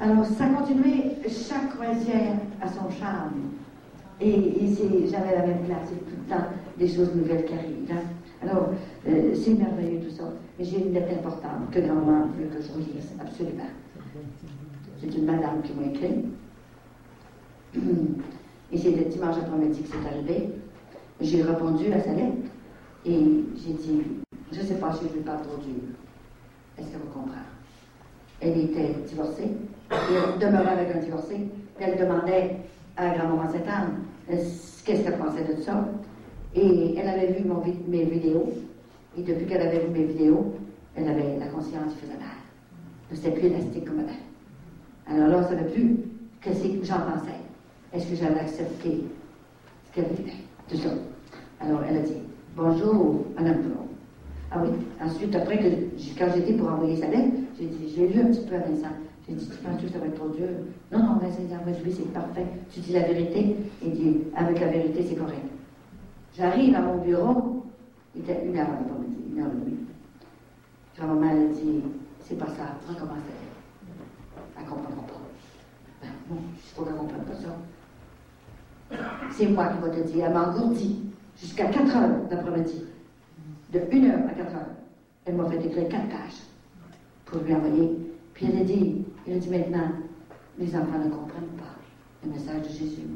Alors, ça continuait, chaque croisière a son charme. Et c'est jamais la même place, c'est tout le temps des choses nouvelles qui arrivent. Hein? Alors, c'est merveilleux tout ça. Mais j'ai une lettre importante que grand-maman veut que je vous lise, absolument. C'est une madame qui m'a écrit. Et c'est le dimanche après-midi que c'est arrivé. J'ai répondu à sa lettre et j'ai dit, je ne sais pas si je ne parle trop dur. Est-ce qu'elle vous comprend? Elle était divorcée, et elle demeurait avec un divorcé. Elle demandait à grand-maman Sainte-Anne qu'est-ce qu'elle pensait de ça. Et elle avait vu mes vidéos. Et depuis qu'elle avait vu mes vidéos, elle avait la conscience qui faisait mal. C'était plus élastique comme avant. Alors là, elle ne savait plus qu'est-ce que j'en pensais. Est-ce que j'avais accepté ce qu'elle vivait? Tout ça. Alors elle a dit, bonjour, Madame Boulon. Ah oui. Ensuite, après, quand j'étais pour envoyer sa lettre, j'ai dit, j'ai lu un petit peu à Vincent. J'ai dit, tu penses que ça va être trop dur? Non, non, Vincent, oui, c'est parfait. Tu dis la vérité. Il dit, avec la vérité, c'est correct. J'arrive à mon bureau, il était 1h l'après-midi, 1h30. Grand-maman, elle a dit, c'est pas ça, recommencer. Elle ne comprendra pas. Ben, non, je ne sais pas qu'elle ne comprenne pas ça. C'est moi qui vais te dire, elle m'a engourdi jusqu'à 4h l'après-midi. De 1h à 4h. Elle m'a fait écrire 4 pages pour lui envoyer. Puis elle a dit maintenant, les enfants ne comprennent pas le message de Jésus.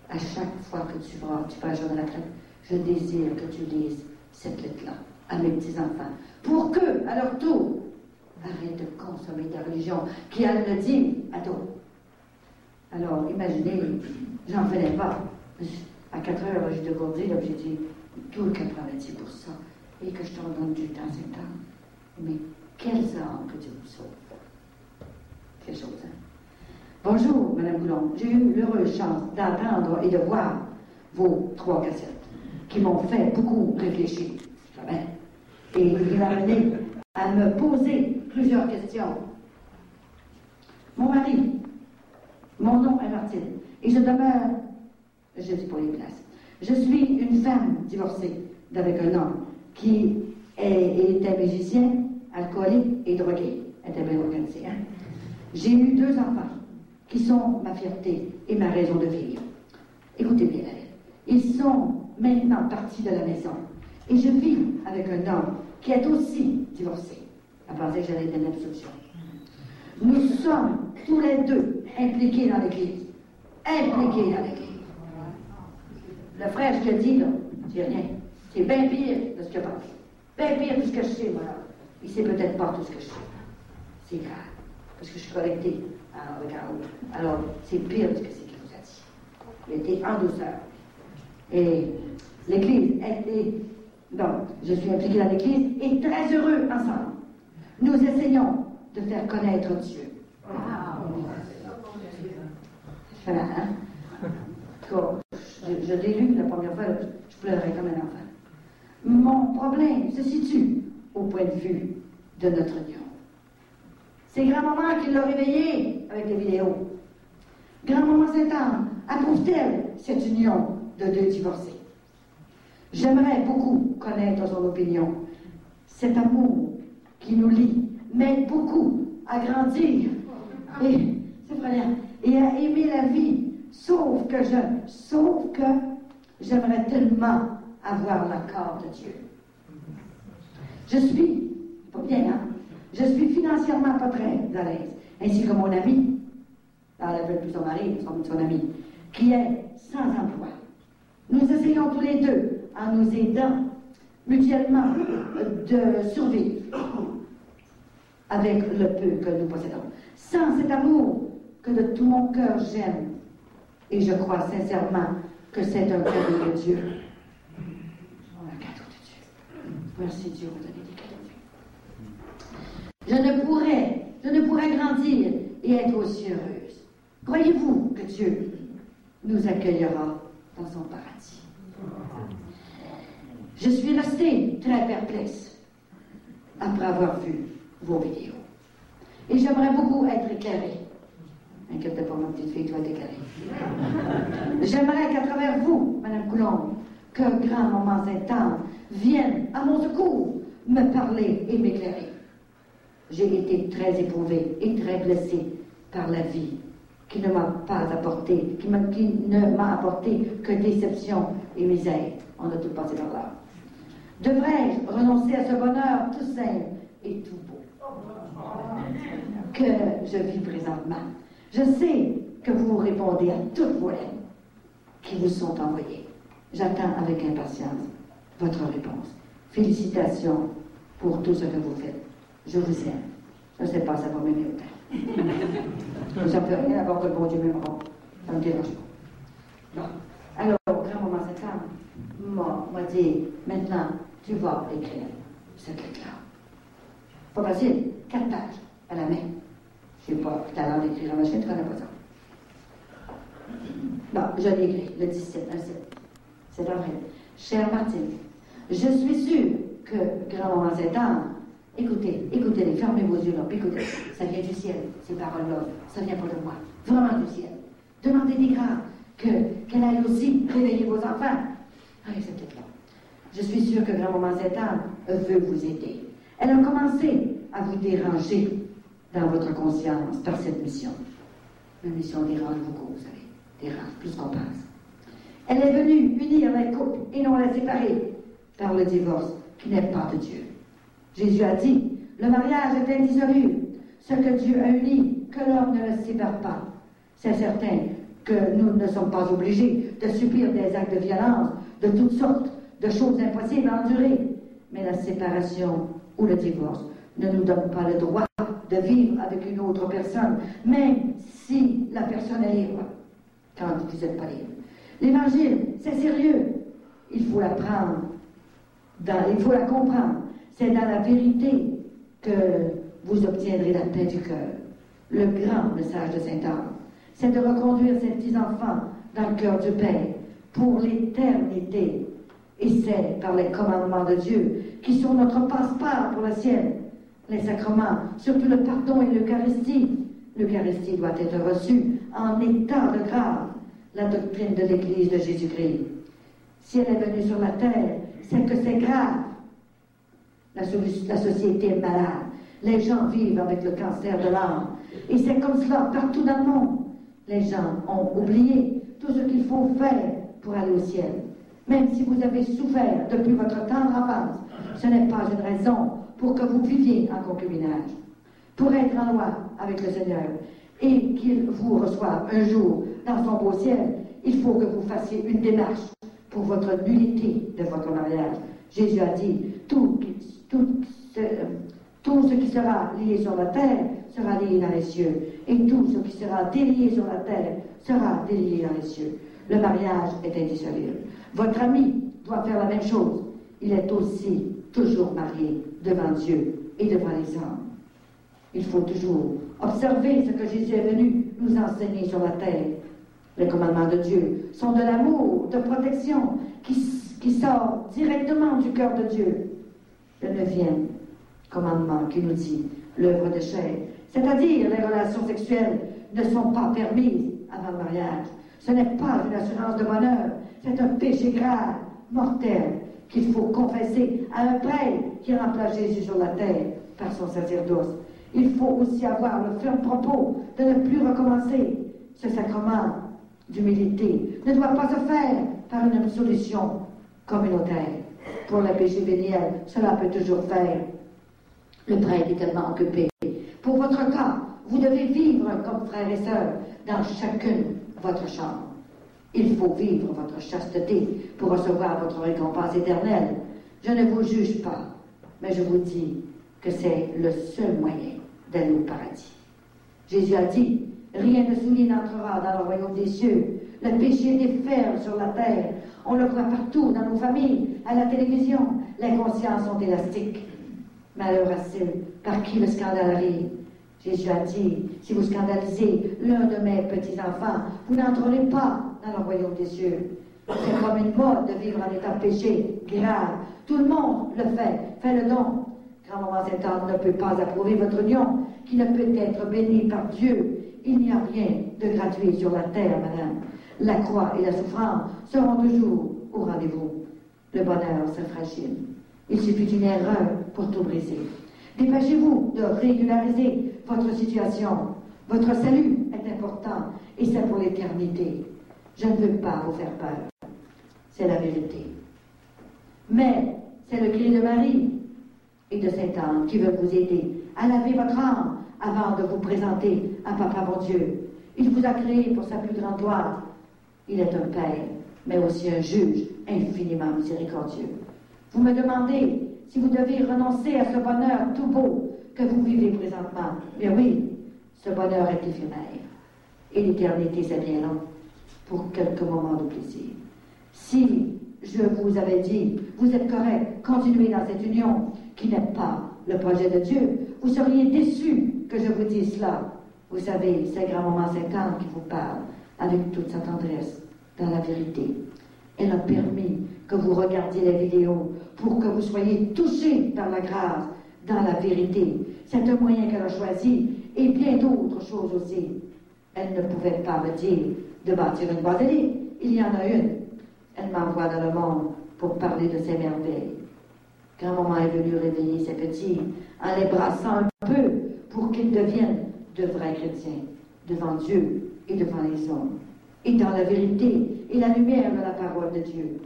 À chaque fois que tu vas un jour de la retraite, je désire que tu lises cette lettre-là à mes petits-enfants pour que, à leur tour, arrêtent de consommer ta religion qui, elle le dit à toi. Alors, imaginez, j'en venais pas. À 4h, j'ai dégourdi, j'ai dit, tout le après-midi pour ça, et que je t'en donne du temps, c'est temps. Mais quels âmes que Dieu vous sauve. Quelque chose, hein? Bonjour, Madame Boulon. J'ai eu l'heureuse chance d'entendre et de voir vos 3 cassettes qui m'ont fait beaucoup réfléchir. Et il m'a amené à me poser plusieurs questions. Mon mari, mon nom est Martine, et je demeure, je dis pour les places, je suis une femme divorcée d'avec un homme qui était musicien, alcoolique et drogué. Elle était bien organisée, hein? J'ai eu 2 enfants qui sont ma fierté et ma raison de vivre. Écoutez bien, ils sont maintenant partis de la maison. Et je vis avec un homme qui est aussi divorcé. Elle pensait que j'allais donner l'absolution. Nous sommes tous les 2 impliqués dans l'Église. Impliqués dans l'Église. Le frère, je te dis, là, c'est rien. C'est bien pire de ce que je pense. Bien pire de ce que je sais, moi. Il sait peut-être pas tout ce que je sais. C'est grave. Parce que je suis connectée avec un autre. Alors, c'est pire de ce que c'est qu'il vous a dit. Il était en douceur. Et l'Église était... Donc, je suis impliquée dans l'Église et très heureux ensemble. Nous essayons de faire connaître Dieu. Voilà, hein? Je l'ai lu la première fois, je pleurais comme un enfant. Mon problème se situe au point de vue de notre union. C'est grand-maman qui l'a réveillé avec les vidéos. Grand-maman Sainte-Anne approuve-t-elle cette union de 2 divorcés? J'aimerais beaucoup connaître son opinion. Cet amour qui nous lie m'aide beaucoup à grandir et, c'est vrai, et à aimer la vie, sauf que j'aimerais tellement avoir l'accord de Dieu. Je suis, pas bien, hein? Je suis financièrement pas très à l'aise, ainsi que mon ami, elle n'appelle plus son mari, son ami, qui est sans emploi. Nous essayons tous les 2, en nous aidant mutuellement, de survivre avec le peu que nous possédons. Sans cet amour que de tout mon cœur j'aime, et je crois sincèrement que c'est un cadeau de Dieu. Un cadeau de Dieu. Merci Dieu, vous avez des cadeaux de Dieu. Je ne pourrais grandir et être aussi heureuse. Croyez-vous que Dieu nous accueillera dans son paradis? Je suis restée très perplexe après avoir vu vos vidéos. Et j'aimerais beaucoup être éclairée. Inquiète pas, ma petite fille, tu vas être éclairée. J'aimerais qu'à travers vous, Madame Coulombe, que grand-maman Sainte-Anne vienne à mon secours me parler et m'éclairer. J'ai été très éprouvée et très blessée par la vie, qui ne m'a pas apporté, qui ne m'a apporté que déception et misère. On a tout passé par là. Devrais-je renoncer à ce bonheur tout simple et tout beau que je vis présentement? Je sais que vous répondez à toutes vos lettres qui vous sont envoyées. J'attends avec impatience votre réponse. Félicitations pour tout ce que vous faites. Je vous aime. Je ne sais pas, ça va m'aimer autant. Ça ne peut rien avoir que le bon Dieu m'aimera. Ça me dérange pas. Bon. Alors, grand-maman Satan m'a dit, maintenant, tu vas écrire cette lettre-là. Pas facile, 4 pages à la main. Je n'ai pas talent d'écrire à la machine, tu ne connais pas ça. Bon, je l'ai écrit, le 17, le 7. C'est pas vrai. Chère Martine, je suis sûre que grand-maman Satan, écoutez, fermez vos yeux là, puis écoutez, ça vient du ciel, ces paroles-là, ça vient pas de moi, vraiment du ciel. Demandez des grâces, qu'elle aille aussi réveiller vos enfants. Allez, cette lettre-là. Je suis sûre que grand-maman Satan veut vous aider. Elle a commencé à vous déranger dans votre conscience par cette mission. La mission dérange beaucoup, vous savez, dérange plus qu'on pense. Elle est venue unir les couples et non les séparer par le divorce qui n'est pas de Dieu. Jésus a dit, le mariage est indissoluble. Ce que Dieu a uni, que l'homme ne le sépare pas. C'est certain que nous ne sommes pas obligés de subir des actes de violence, de toutes sortes, de choses impossibles à endurer. Mais la séparation ou le divorce ne nous donne pas le droit de vivre avec une autre personne, même si la personne est libre, quand vous n'êtes pas libre. L'Évangile, c'est sérieux. Il faut la prendre, il faut la comprendre. C'est dans la vérité que vous obtiendrez la paix du cœur. Le grand message de Saint-Anne, c'est de reconduire ces petits-enfants dans le cœur du Père pour l'éternité. Et c'est par les commandements de Dieu qui sont notre passeport pour le ciel. Les sacrements, surtout le pardon et l'Eucharistie. L'Eucharistie doit être reçue en état de grâce. La doctrine de l'Église de Jésus-Christ. Si elle est venue sur la terre, c'est que c'est grave. La société est malade. Les gens vivent avec le cancer de l'âme. Et c'est comme cela partout dans le monde. Les gens ont oublié tout ce qu'il faut faire pour aller au ciel. Même si vous avez souffert depuis votre tendre enfance, ce n'est pas une raison pour que vous viviez en concubinage. Pour être en loi avec le Seigneur et qu'il vous reçoive un jour dans son beau ciel, il faut que vous fassiez une démarche pour votre nullité de votre mariage. Jésus a dit, tout ce qui sera lié sur la terre sera lié dans les cieux, et tout ce qui sera délié sur la terre sera délié dans les cieux. Le mariage est indissoluble. Votre ami doit faire la même chose. Il est aussi toujours marié devant Dieu et devant les hommes. Il faut toujours observer ce que Jésus est venu nous enseigner sur la terre. Les commandements de Dieu sont de l'amour, de protection, qui sort directement du cœur de Dieu. Le 9e commandement qui nous dit l'œuvre de chair, c'est-à-dire les relations sexuelles, ne sont pas permises avant le mariage. Ce n'est pas une assurance de bonheur, c'est un péché grave, mortel, qu'il faut confesser à un prêtre qui remplace Jésus sur la terre par son sacerdoce. Il faut aussi avoir le ferme propos de ne plus recommencer. Ce sacrement d'humilité ne doit pas se faire par une absolution communautaire. Pour le péché véniel, cela peut toujours faire. Le prêtre est tellement occupé. Pour votre cas, vous devez vivre comme frères et sœurs dans chacune votre chambre. Il faut vivre votre chasteté pour recevoir votre récompense éternelle. Je ne vous juge pas, mais je vous dis que c'est le seul moyen d'aller au paradis. Jésus a dit, rien de souillé n'entrera dans le royaume des cieux. Le péché déferle sur la terre. On le voit partout, dans nos familles, à la télévision. Les consciences sont élastiques. Malheur à ceux par qui le scandale arrive. Jésus a dit, si vous scandalisez l'un de mes petits-enfants, vous n'entrerez pas dans le royaume des cieux. C'est comme une mode de vivre en état de péché grave. Tout le monde le fait. Fais-le donc. Grand-maman Sainte-Anne ne peut pas approuver votre union, qui ne peut être bénie par Dieu. Il n'y a rien de gratuit sur la terre, madame. La croix et la souffrance seront toujours au rendez-vous. Le bonheur, c'est fragile. Il suffit d'une erreur pour tout briser. Dépêchez-vous de régulariser votre situation. Votre salut est important et c'est pour l'éternité. Je ne veux pas vous faire peur. C'est la vérité. Mais c'est le cri de Marie et de Sainte Anne qui veulent vous aider à laver votre âme avant de vous présenter à Papa mon Dieu. Il vous a créé pour sa plus grande gloire. Il est un Père, mais aussi un juge infiniment miséricordieux. Vous me demandez si vous devez renoncer à ce bonheur tout beau que vous vivez présentement. Mais oui, ce bonheur est éphémère. Et l'éternité, c'est bien long, pour quelques moments de plaisir. Si je vous avais dit, vous êtes correct, continuez dans cette union, qui n'est pas le projet de Dieu, vous seriez déçus que je vous dise cela. Vous savez, c'est grand-maman 50 qui vous parle, avec toute sa tendresse, dans la vérité. Elle a permis que vous regardiez les vidéos pour que vous soyez touchés dans la grâce, dans la vérité. C'est un moyen qu'elle a choisi, et bien d'autres choses aussi. Elle ne pouvait pas me dire de bâtir une boîte. Il y en a une. Elle m'envoie dans le monde pour parler de ses merveilles. Grand-maman est venue réveiller ses petits en les brassant un peu pour qu'ils deviennent de vrais chrétiens devant Dieu et devant les hommes, et dans la vérité et la lumière de la parole de Dieu.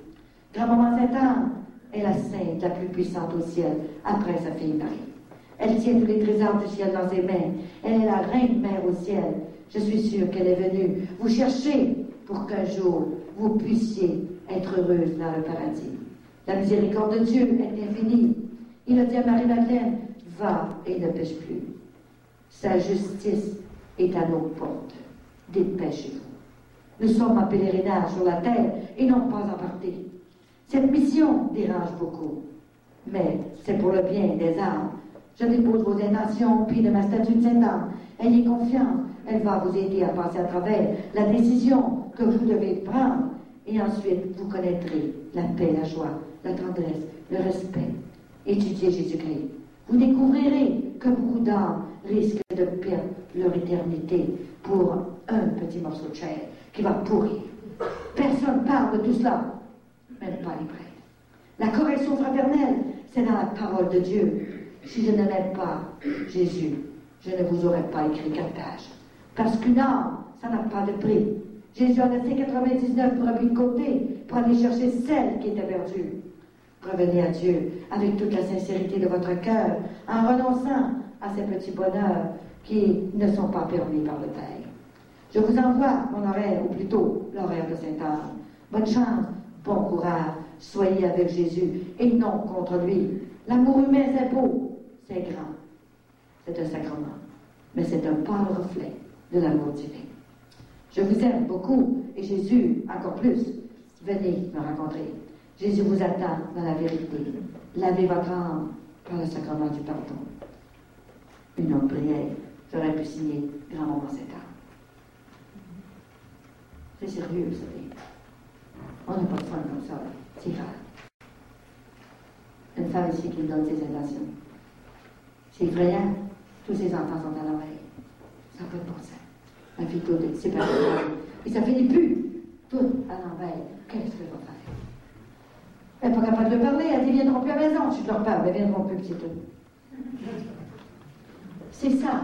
Grand-maman Sainte-Anne est la sainte la plus puissante au ciel, après sa fille Marie. Elle tient tous les trésors du ciel dans ses mains. Elle est la reine mère au ciel. Je suis sûre qu'elle est venue vous chercher pour qu'un jour vous puissiez être heureuse dans le paradis. La miséricorde de Dieu est infinie. Il a dit à Marie-Madeleine, va et ne pêche plus. Sa justice est à nos portes. Dépêchez-vous. Nous sommes en pèlerinage sur la terre et non pas en partie. Cette mission dérange beaucoup, mais c'est pour le bien des âmes. Je dépose vos intentions au pied de ma statue de Sainte-Anne. Ayez confiance, elle va vous aider à passer à travers la décision que vous devez prendre. Et ensuite, vous connaîtrez la paix, la joie, la tendresse, le respect. Étudiez Jésus-Christ. Vous découvrirez que beaucoup d'âmes risquent de perdre leur éternité pour un petit morceau de chair qui va pourrir. Personne ne parle de tout cela, même pas les prêtres. La correction fraternelle, c'est dans la parole de Dieu. Si je n'aimais pas Jésus, je ne vous aurais pas écrit 4 pages. Parce qu'une âme, ça n'a pas de prix. Jésus a laissé 99 brebis de côté pour aller chercher celle qui était perdue. Revenez à Dieu avec toute la sincérité de votre cœur, en renonçant à ces petits bonheurs qui ne sont pas permis par le Père. Je vous envoie mon horaire, ou plutôt l'horaire de Sainte-Anne. Bonne chance, bon courage, soyez avec Jésus et non contre lui. L'amour humain, c'est beau, c'est grand. C'est un sacrement, mais c'est un pâle reflet de l'amour divin. Je vous aime beaucoup, et Jésus encore plus. Venez me rencontrer. Jésus vous attend dans la vérité. Lavez votre âme par le sacrement du pardon. Une autre prière, j'aurais pu signer grand-maman Sainte-Anne. C'est sérieux, vous savez. On n'a pas de fun comme ça, c'est grave. Une femme ici qui me donne ses intentions. C'est effrayant. Tous ses enfants sont à l'oreille. Ça n'a pas de bon sens. La fille toute, c'est pas grave. Et ça finit plus. Tout à l'envers. Qu'est-ce que je vais faire? Elle n'est pas capable de parler. Elle dit, viendront plus à la maison. Si je leur parle, elles viendront plus, petit tout. C'est ça.